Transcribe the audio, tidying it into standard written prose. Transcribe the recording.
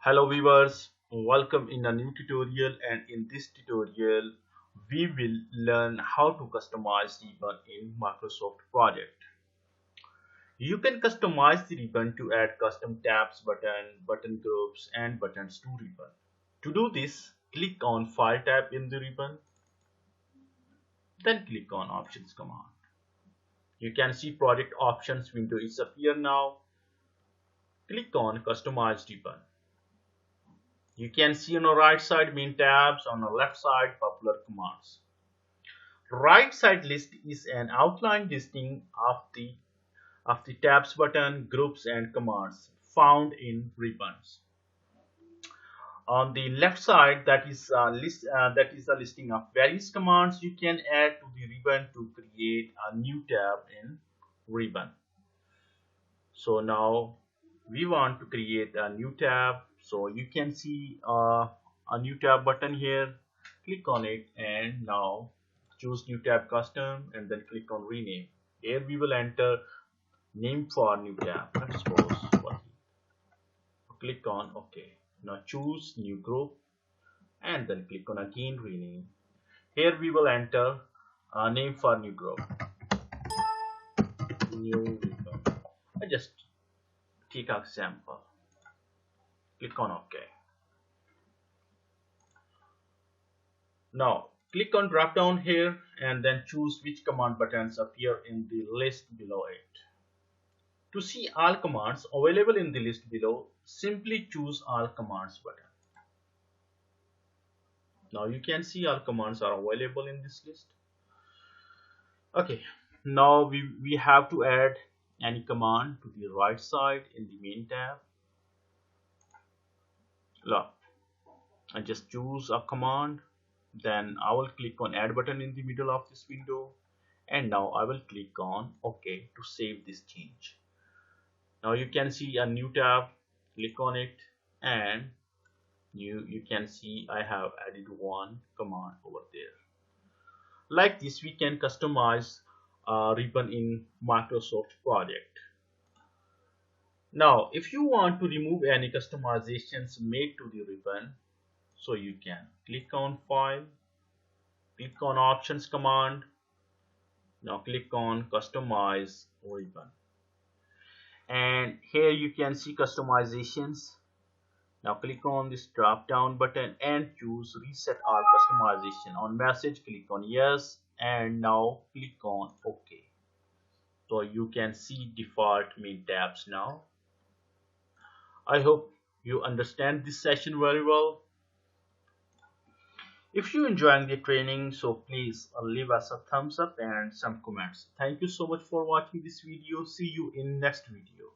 Hello viewers, welcome in a new tutorial, and in this tutorial we will learn how to customize ribbon in Microsoft Project. You can customize the ribbon to add custom tabs, button groups and buttons to ribbon. To do this, click on File tab in the ribbon, then click on Options command. You can see Project Options window is appear now. Click on Customize ribbon. You can see on the right side main tabs, on the left side popular commands. Right side list is an outline listing of the tabs, button, groups and commands found in ribbons. On the left side, that is a listing of various commands you can add to the ribbon to create a new tab in ribbon. So now we want to create a new tab, so you can see a new tab button here. Click on it and now choose new tab custom and then click on rename. Here we will enter name for new tab. Let's suppose what. Click on OK. Now choose new group and then click on again rename. Here we will enter a name for new group. New ribbon. I just take an example. Click on OK. Now click on drop down here and then choose which command buttons appear in the list below it. To see all commands available in the list below, simply choose all commands button. Now you can see all commands are available in this list. Okay, now we have to add any command to the right side in the main tab. Look, I just choose a command, then I will click on add button in the middle of this window, and now I will click on OK to save this change. Now you can see a new tab, click on it and you can see I have added one command over there. Like this we can customize a ribbon in Microsoft Project. Now if you want to remove any customizations made to the ribbon, so you can click on File, click on Options command, now click on Customize ribbon. And here you can see customizations. Now click on this drop down button and choose reset all customization. On message click on yes and now click on OK. So you can see default main tabs now. I hope you understand this session very well. If you enjoying the training, so please leave us a thumbs up and some comments. Thank you so much for watching this video. See you in next video.